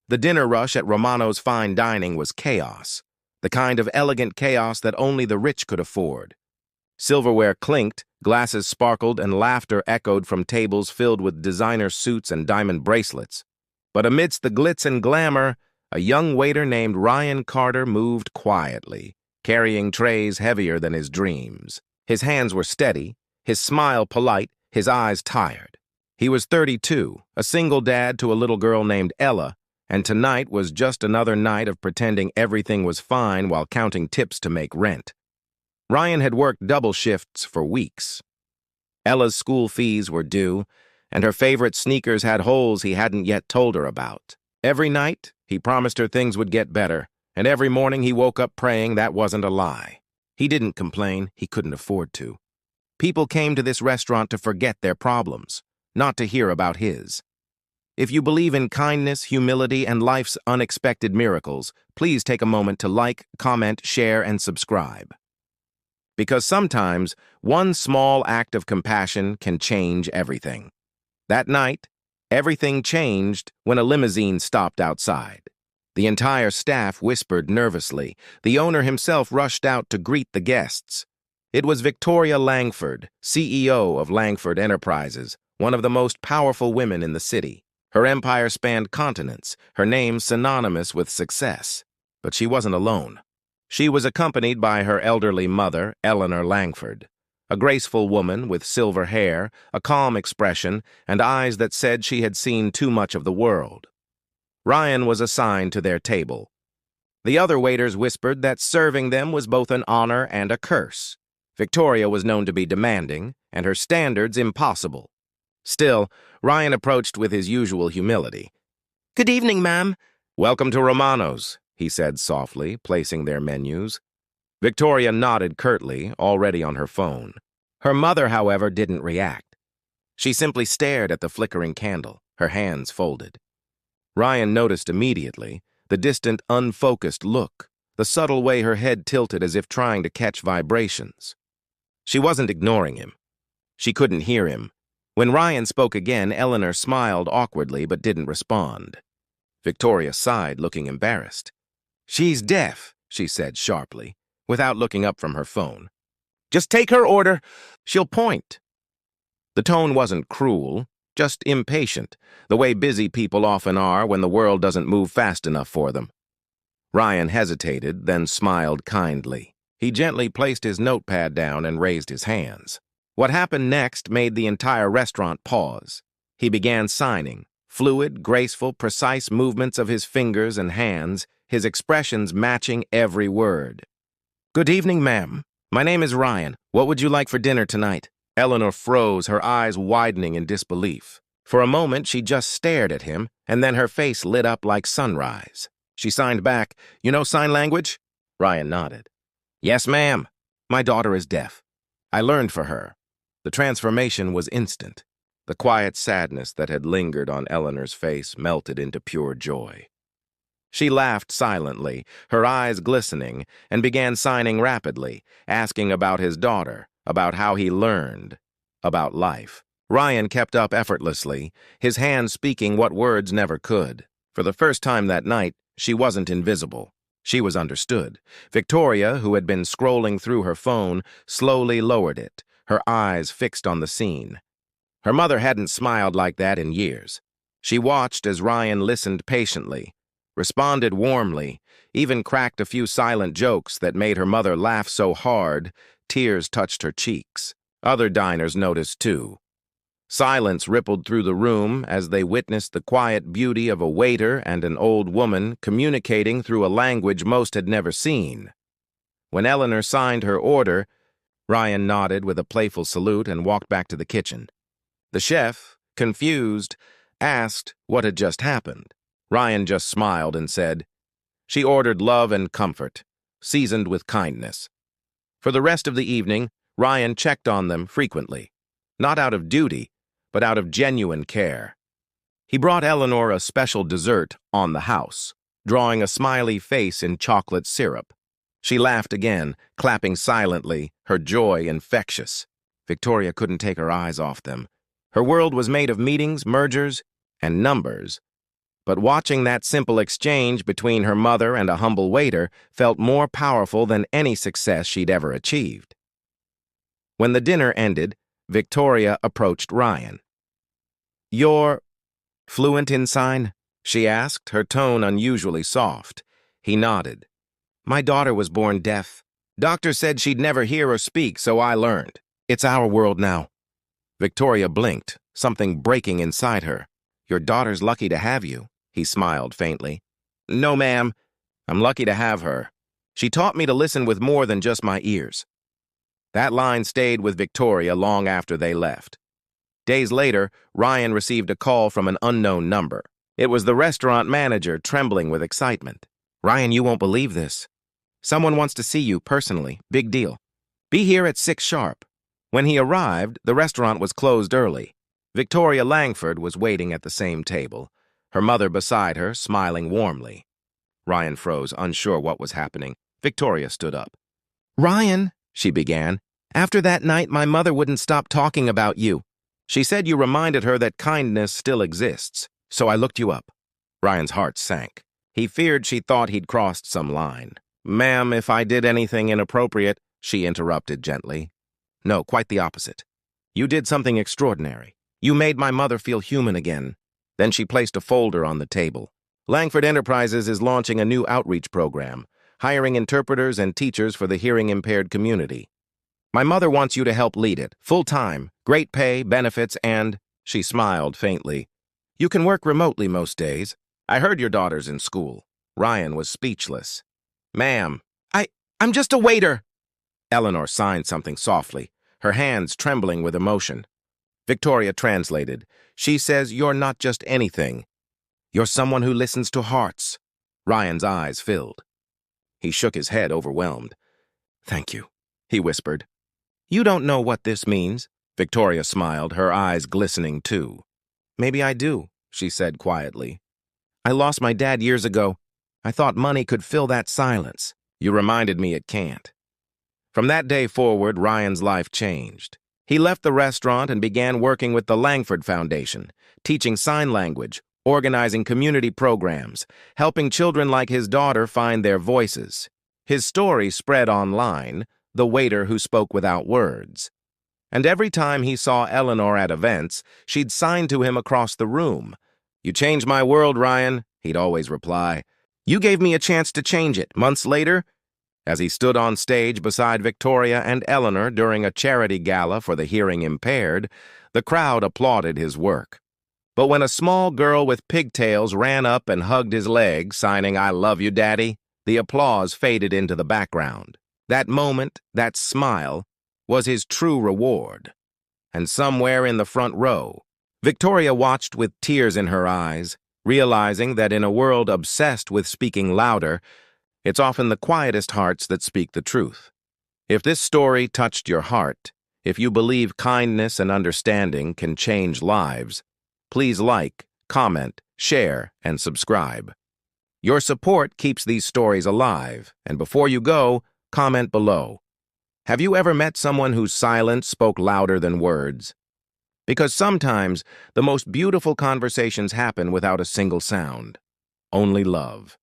The dinner rush at Romano's fine dining was chaos, the kind of elegant chaos that only the rich could afford. Silverware clinked, glasses sparkled, and laughter echoed from tables filled with designer suits and diamond bracelets. But amidst the glitz and glamour, a young waiter named Ryan Carter moved quietly, carrying trays heavier than his dreams. His hands were steady, his smile polite, his eyes tired. He was 32, a single dad to a little girl named Ella, and tonight was just another night of pretending everything was fine while counting tips to make rent. Ryan had worked double shifts for weeks. Ella's school fees were due, and her favorite sneakers had holes he hadn't yet told her about. Every night, he promised her things would get better, and every morning he woke up praying that wasn't a lie. He didn't complain, he couldn't afford to. People came to this restaurant to forget their problems, not to hear about his. If you believe in kindness, humility, and life's unexpected miracles, please take a moment to like, comment, share, and subscribe. Because sometimes, one small act of compassion can change everything. That night, everything changed when a limousine stopped outside. The entire staff whispered nervously. The owner himself rushed out to greet the guests. It was Victoria Langford, CEO of Langford Enterprises, one of the most powerful women in the city. Her empire spanned continents, her name synonymous with success. But she wasn't alone. She was accompanied by her elderly mother, Eleanor Langford, a graceful woman with silver hair, a calm expression, and eyes that said she had seen too much of the world. Ryan was assigned to their table. The other waiters whispered that serving them was both an honor and a curse. Victoria was known to be demanding, and her standards impossible. Still, Ryan approached with his usual humility. "Good evening, ma'am." "Welcome to Romano's," he said softly, placing their menus. Victoria nodded curtly, already on her phone. Her mother, however, didn't react. She simply stared at the flickering candle, her hands folded. Ryan noticed immediately the distant, unfocused look, the subtle way her head tilted as if trying to catch vibrations. She wasn't ignoring him. She couldn't hear him. When Ryan spoke again, Eleanor smiled awkwardly but didn't respond. Victoria sighed, looking embarrassed. "She's deaf," she said sharply, without looking up from her phone. "Just take her order. She'll point." The tone wasn't cruel, just impatient, the way busy people often are when the world doesn't move fast enough for them. Ryan hesitated, then smiled kindly. He gently placed his notepad down and raised his hands. What happened next made the entire restaurant pause. He began signing, fluid, graceful, precise movements of his fingers and hands, his expressions matching every word. "Good evening, ma'am. My name is Ryan. What would you like for dinner tonight?" Eleanor froze, her eyes widening in disbelief. For a moment, she just stared at him, and then her face lit up like sunrise. She signed back, "You know sign language?" Ryan nodded. "Yes, ma'am. My daughter is deaf. I learned for her." The transformation was instant. The quiet sadness that had lingered on Eleanor's face melted into pure joy. She laughed silently, her eyes glistening, and began signing rapidly, asking about his daughter, about how he learned, about life. Ryan kept up effortlessly, his hands speaking what words never could. For the first time that night, she wasn't invisible. She was understood. Victoria, who had been scrolling through her phone, slowly lowered it, her eyes fixed on the scene. Her mother hadn't smiled like that in years. She watched as Ryan listened patiently, responded warmly, even cracked a few silent jokes that made her mother laugh so hard, tears touched her cheeks. Other diners noticed too. Silence rippled through the room as they witnessed the quiet beauty of a waiter and an old woman communicating through a language most had never seen. When Eleanor signed her order, Ryan nodded with a playful salute and walked back to the kitchen. The chef, confused, asked what had just happened. Ryan just smiled and said, "She ordered love and comfort, seasoned with kindness." For the rest of the evening, Ryan checked on them frequently, not out of duty, but out of genuine care. He brought Eleanor a special dessert on the house, drawing a smiley face in chocolate syrup. She laughed again, clapping silently, her joy infectious. Victoria couldn't take her eyes off them. Her world was made of meetings, mergers, and numbers. But watching that simple exchange between her mother and a humble waiter felt more powerful than any success she'd ever achieved. When the dinner ended, Victoria approached Ryan. "You're fluent in sign?" she asked, her tone unusually soft. He nodded. "My daughter was born deaf. Doctor said she'd never hear or speak, so I learned. It's our world now." Victoria blinked, something breaking inside her. "Your daughter's lucky to have you," he smiled faintly. "No, ma'am. I'm lucky to have her. She taught me to listen with more than just my ears." That line stayed with Victoria long after they left. Days later, Ryan received a call from an unknown number. It was the restaurant manager, trembling with excitement. "Ryan, you won't believe this. Someone wants to see you personally. Big deal. Be here at 6 sharp. When he arrived, the restaurant was closed early. Victoria Langford was waiting at the same table, her mother beside her, smiling warmly. Ryan froze, unsure what was happening. Victoria stood up. "Ryan," she began, "after that night, my mother wouldn't stop talking about you. She said you reminded her that kindness still exists, so I looked you up." Ryan's heart sank. He feared she thought he'd crossed some line. "Ma'am, if I did anything inappropriate," she interrupted gently. "No, quite the opposite. You did something extraordinary. You made my mother feel human again." Then she placed a folder on the table. "Langford Enterprises is launching a new outreach program, hiring interpreters and teachers for the hearing-impaired community. My mother wants you to help lead it, full-time, great pay, benefits, and," she smiled faintly, "you can work remotely most days. I heard your daughter's in school." Ryan was speechless. "Ma'am, I'm just a waiter." Eleanor signed something softly, her hands trembling with emotion. Victoria translated. "She says you're not just anything. You're someone who listens to hearts." Ryan's eyes filled. He shook his head, overwhelmed. "Thank you," he whispered. "You don't know what this means." Victoria smiled, her eyes glistening too. "Maybe I do," she said quietly. "I lost my dad years ago. I thought money could fill that silence. You reminded me it can't." From that day forward, Ryan's life changed. He left the restaurant and began working with the Langford Foundation, teaching sign language, organizing community programs, helping children like his daughter find their voices. His story spread online, The Waiter Who Spoke Without Words. And every time he saw Eleanor at events, she'd sign to him across the room. "You changed my world, Ryan," he'd always reply. "You gave me a chance to change it." Months later, as he stood on stage beside Victoria and Eleanor during a charity gala for the hearing impaired, the crowd applauded his work. But when a small girl with pigtails ran up and hugged his leg, signing "I love you, Daddy," the applause faded into the background. That moment, that smile, was his true reward. And somewhere in the front row, Victoria watched with tears in her eyes, realizing that in a world obsessed with speaking louder, it's often the quietest hearts that speak the truth. If this story touched your heart, if you believe kindness and understanding can change lives, please like, comment, share, and subscribe. Your support keeps these stories alive, and before you go, comment below. Have you ever met someone whose silence spoke louder than words? Because sometimes the most beautiful conversations happen without a single sound. Only love.